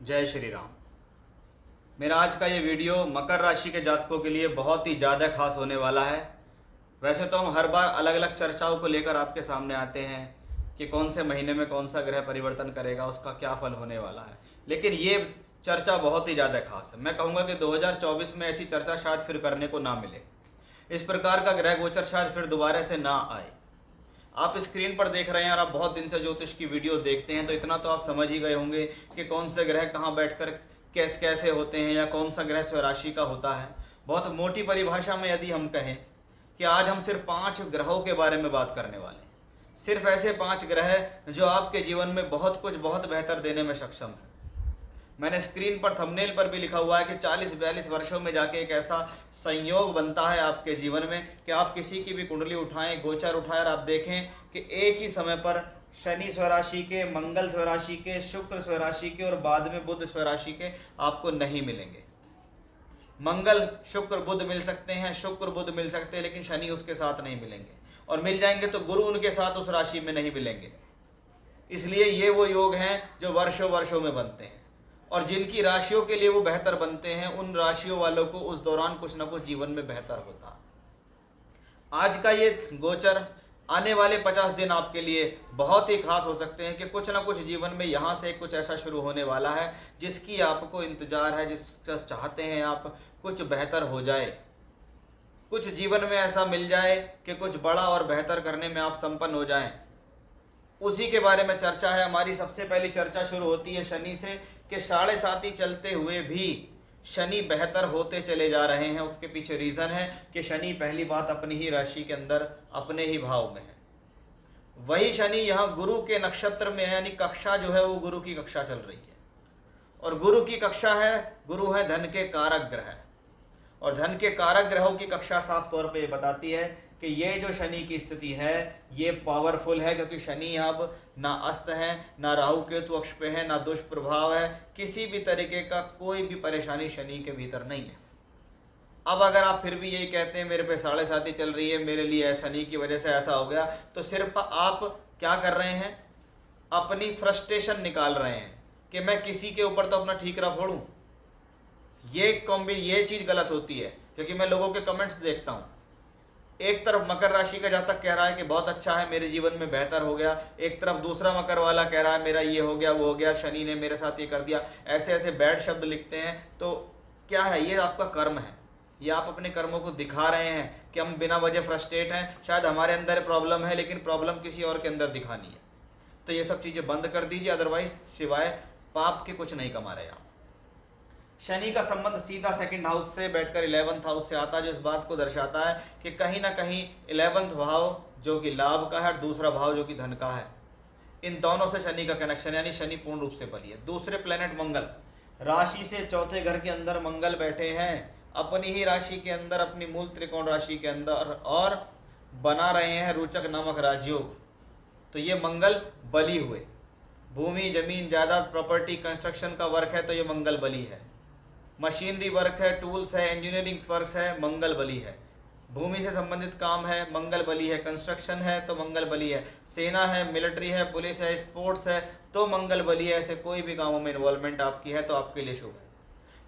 जय श्री राम। मेरा आज का ये वीडियो मकर राशि के जातकों के लिए बहुत ही ज़्यादा खास होने वाला है। वैसे तो हम हर बार अलग अलग चर्चाओं को लेकर आपके सामने आते हैं कि कौन से महीने में कौन सा ग्रह परिवर्तन करेगा, उसका क्या फल होने वाला है, लेकिन ये चर्चा बहुत ही ज़्यादा खास है। मैं कहूँगा कि 2024 में ऐसी चर्चा शायद फिर करने को ना मिले। इस प्रकार का ग्रह गोचर शायद फिर दोबारा से ना आए। आप स्क्रीन पर देख रहे हैं और आप बहुत दिन से ज्योतिष की वीडियो देखते हैं, तो इतना तो आप समझ ही गए होंगे कि कौन से ग्रह कहाँ बैठकर कैसे कैसे होते हैं या कौन सा ग्रह स्वराशि का होता है। बहुत मोटी परिभाषा में यदि हम कहें कि आज हम सिर्फ 5 ग्रहों के बारे में बात करने वाले हैं। सिर्फ ऐसे 5 ग्रह जो आपके जीवन में बहुत कुछ बहुत बेहतर देने में सक्षम है। मैंने स्क्रीन पर थंबनेल पर भी लिखा हुआ है कि 40-42 वर्षों में जाके एक ऐसा संयोग बनता है आपके जीवन में कि आप किसी की भी कुंडली उठाएं, गोचर उठाएं और आप देखें कि एक ही समय पर शनि स्वराशि के, मंगल स्वराशि के, शुक्र स्वराशि के और बाद में बुध स्वराशि के आपको नहीं मिलेंगे। मंगल शुक्र बुध मिल सकते हैं, शुक्र बुध मिल सकते हैं, लेकिन शनि उसके साथ नहीं मिलेंगे, और मिल जाएंगे तो गुरु उनके साथ उस राशि में नहीं मिलेंगे। इसलिए ये वो योग हैं जो वर्षों वर्षों में बनते हैं, और जिनकी राशियों के लिए वो बेहतर बनते हैं उन राशियों वालों को उस दौरान कुछ ना कुछ जीवन में बेहतर होता। आज का ये गोचर आने वाले 50 दिन आपके लिए बहुत ही खास हो सकते हैं कि कुछ ना कुछ जीवन में यहाँ से कुछ ऐसा शुरू होने वाला है जिसकी आपको इंतजार है, जिसका चाहते हैं आप कुछ बेहतर हो जाए, कुछ जीवन में ऐसा मिल जाए कि कुछ बड़ा और बेहतर करने में आप संपन्न हो जाएं। उसी के बारे में चर्चा है हमारी। सबसे पहली चर्चा शुरू होती है शनि से कि 7.5 चलते हुए भी शनि बेहतर होते चले जा रहे हैं। उसके पीछे रीज़न है कि शनि पहली बात अपनी ही राशि के अंदर अपने ही भाव में है। वही शनि यहाँ गुरु के नक्षत्र में है, यानी कक्षा जो है वो गुरु की कक्षा चल रही है, और गुरु की कक्षा है, गुरु है धन के कारक ग्रह, और धन के कारक ग्रहों की कक्षा साफ तौर पे ये बताती है कि ये जो शनि की स्थिति है ये पावरफुल है, क्योंकि शनि अब ना अस्त है, ना राहु केतु अक्ष पे है, ना दुष्प्रभाव है, किसी भी तरीके का कोई भी परेशानी शनि के भीतर नहीं है। अब अगर आप फिर भी यही कहते हैं मेरे पे 7.5 चल रही है, मेरे लिए शनि की वजह से ऐसा हो गया, तो सिर्फ आप क्या कर रहे हैं, अपनी फ्रस्ट्रेशन निकाल रहे हैं कि मैं किसी के ऊपर तो अपना ठीकरा फोड़ूं। ये चीज़ गलत होती है, क्योंकि मैं लोगों के कमेंट्स देखता हूँ। एक तरफ मकर राशि का जातक कह रहा है कि बहुत अच्छा है, मेरे जीवन में बेहतर हो गया, एक तरफ दूसरा मकर वाला कह रहा है मेरा ये हो गया, वो हो गया, शनि ने मेरे साथ ये कर दिया, ऐसे ऐसे बैड शब्द लिखते हैं। तो क्या है, ये आपका कर्म है, ये आप अपने कर्मों को दिखा रहे हैं कि हम बिना वजह फ्रस्ट्रेट हैं, शायद हमारे अंदर प्रॉब्लम है लेकिन प्रॉब्लम किसी और के अंदर दिखानी है। तो ये सब चीज़ें बंद कर दीजिए, अदरवाइज सिवाय पाप के कुछ नहीं कमा रहे आप। शनि का संबंध सीधा सेकंड हाउस से बैठकर 11th हाउस से आता है, जो इस बात को दर्शाता है कि कहीं ना कहीं 11th भाव जो कि लाभ का है और दूसरा भाव जो कि धन का है, इन दोनों से शनि का कनेक्शन, यानी शनि पूर्ण रूप से बली है। दूसरे प्लेनेट मंगल, राशि से चौथे घर के अंदर मंगल बैठे हैं, अपनी ही राशि के अंदर, अपनी मूल त्रिकोण राशि के अंदर, और बना रहे हैं रोचक नामक राजयोग। तो ये मंगल बली हुए, भूमि जमीन जायदाद प्रॉपर्टी कंस्ट्रक्शन का वर्क है तो ये मंगल बली है, मशीनरी वर्क है, टूल्स है, इंजीनियरिंग वर्क्स है, मंगल बली है, भूमि से संबंधित काम है, मंगल बली है, कंस्ट्रक्शन है तो मंगल बली है, सेना है, मिलिट्री है, पुलिस है, स्पोर्ट्स है तो मंगल बली है। ऐसे कोई भी कामों में इन्वॉल्वमेंट आपकी है तो आपके लिए शुभ है,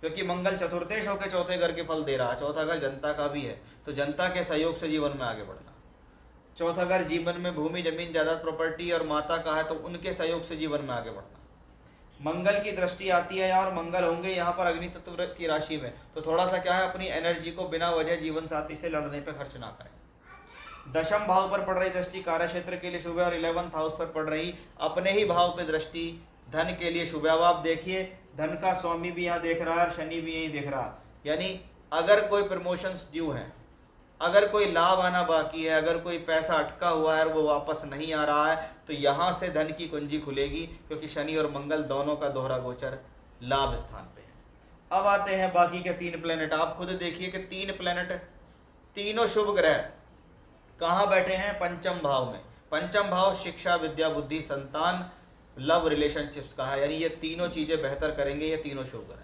क्योंकि मंगल चतुर्थेश होकर चौथे घर के फल दे रहा है। चौथा घर जनता का भी है, तो जनता के सहयोग से जीवन में आगे बढ़ना। चौथा घर जीवन में भूमि जमीन जायदाद प्रॉपर्टी और माता का है, तो उनके सहयोग से जीवन में आगे बढ़ना। मंगल की दृष्टि आती है और मंगल होंगे यहाँ पर अग्नि तत्व की राशि में, तो थोड़ा सा क्या है, अपनी एनर्जी को बिना वजह जीवन साथी से लड़ने पर खर्च ना करें। दशम भाव पर पड़ रही दृष्टि कार्य क्षेत्र के लिए शुभ है, और 11th हाउस पर पड़ रही अपने ही भाव पे दृष्टि धन के लिए शुभ है। अब आप देखिए, धन का स्वामी भी यहाँ देख रहा है और शनि भी यही देख रहा है, यानी अगर कोई प्रमोशंस ड्यू हैं, अगर कोई लाभ आना बाकी है, अगर कोई पैसा अटका हुआ है और वो वापस नहीं आ रहा है, तो यहाँ से धन की कुंजी खुलेगी, क्योंकि शनि और मंगल दोनों का दोहरा गोचर लाभ स्थान पे है। अब आते हैं बाकी के 3 प्लेनेट। आप खुद देखिए कि 3 प्लेनेट, तीनों शुभ ग्रह कहाँ बैठे हैं, पंचम भाव में। पंचम भाव शिक्षा, विद्या, बुद्धि, संतान, लव, रिलेशनशिप्स का है, यानी ये तीनों चीज़ें बेहतर करेंगे ये तीनों शुभ ग्रह।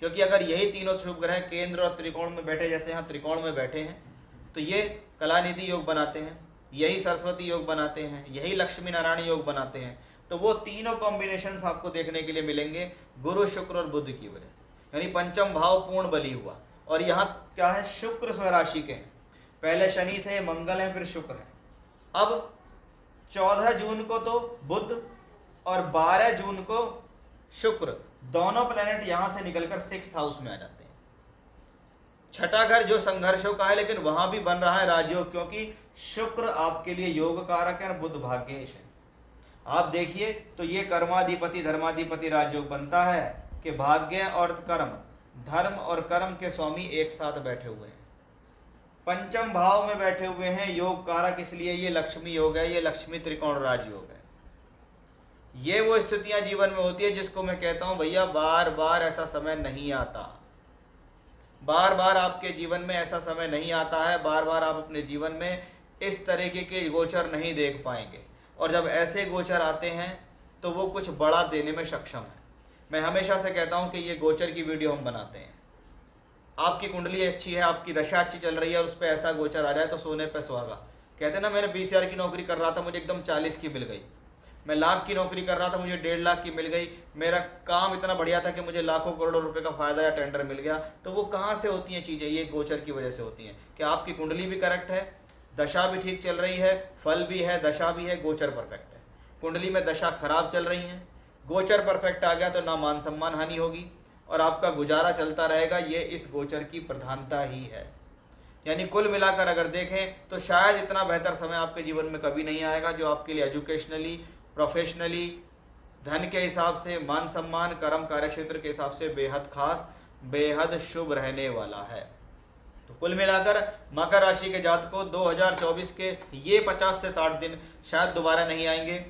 क्योंकि अगर यही तीनों शुभ ग्रह केंद्र और त्रिकोण में बैठे, जैसे यहाँ त्रिकोण में बैठे हैं, तो ये कलानिधि योग बनाते हैं, यही सरस्वती योग बनाते हैं, यही लक्ष्मी नारायण योग बनाते हैं। तो वो तीनों कॉम्बिनेशंस आपको देखने के लिए मिलेंगे गुरु, शुक्र और बुध की वजह से, यानी पंचम भाव पूर्ण बली हुआ। और यहाँ क्या है, शुक्र स्वराशि के हैं, पहले शनि थे, मंगल है, फिर शुक्र है। अब 14 जून को तो बुध और 12 जून को शुक्र, दोनों प्लेनेट यहां से निकलकर 6th हाउस में आ जाते हैं। छठा घर जो संघर्षों का है, लेकिन वहां भी बन रहा है राजयोग, क्योंकि शुक्र आपके लिए योग कारक है और बुध भाग्येश है। आप देखिए तो ये कर्माधिपति धर्माधिपति राजयोग बनता है कि भाग्य और कर्म, धर्म और कर्म के स्वामी एक साथ बैठे हुए हैं, पंचम भाव में बैठे हुए हैं, योग कारक, इसलिए ये लक्ष्मी योग है, ये लक्ष्मी त्रिकोण राजयोग है। ये वो स्थितियां जीवन में होती है जिसको मैं कहता हूं भैया बार बार ऐसा समय नहीं आता, बार बार आपके जीवन में ऐसा समय नहीं आता है, बार बार आप अपने जीवन में इस तरीके के गोचर नहीं देख पाएंगे। और जब ऐसे गोचर आते हैं तो वो कुछ बड़ा देने में सक्षम है। मैं हमेशा से कहता हूं कि ये गोचर की वीडियो हम बनाते हैं, आपकी कुंडली अच्छी है, आपकी दशा अच्छी चल रही है और उस पर ऐसा गोचर आ जाए तो सोने पे सुहागा। कहते हैं ना, मैंने 20,000 की नौकरी कर रहा था, मुझे एकदम 40 की मिल गई। मैं लाख की नौकरी कर रहा था, मुझे 1.5 लाख की मिल गई। मेरा काम इतना बढ़िया था कि मुझे लाखों करोड़ों रुपए का फायदा या टेंडर मिल गया। तो वो कहाँ से होती हैं चीज़ें, ये गोचर की वजह से होती हैं कि आपकी कुंडली भी करेक्ट है, दशा भी ठीक चल रही है, फल भी है, दशा भी है, गोचर परफेक्ट है। कुंडली में दशा खराब चल रही है, गोचर परफेक्ट आ गया तो ना मान सम्मान हानि होगी और आपका गुजारा चलता रहेगा। ये इस गोचर की प्रधानता ही है। यानी कुल मिलाकर अगर देखें तो शायद इतना बेहतर समय आपके जीवन में कभी नहीं आएगा जो आपके लिए एजुकेशनली, प्रोफेशनली, धन के हिसाब से, मान सम्मान, कर्म कार्यक्षेत्र के हिसाब से बेहद खास, बेहद शुभ रहने वाला है। तो कुल मिलाकर मकर राशि के जातकों 2024 के ये 50 से 60 दिन शायद दोबारा नहीं आएंगे।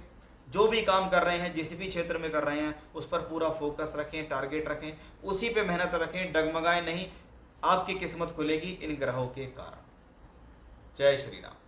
जो भी काम कर रहे हैं, जिस भी क्षेत्र में कर रहे हैं, उस पर पूरा फोकस रखें, टारगेट रखें, उसी पे मेहनत रखें, डगमगाएं नहीं। आपकी किस्मत खुलेगी इन ग्रहों के कारण। जय श्री राम।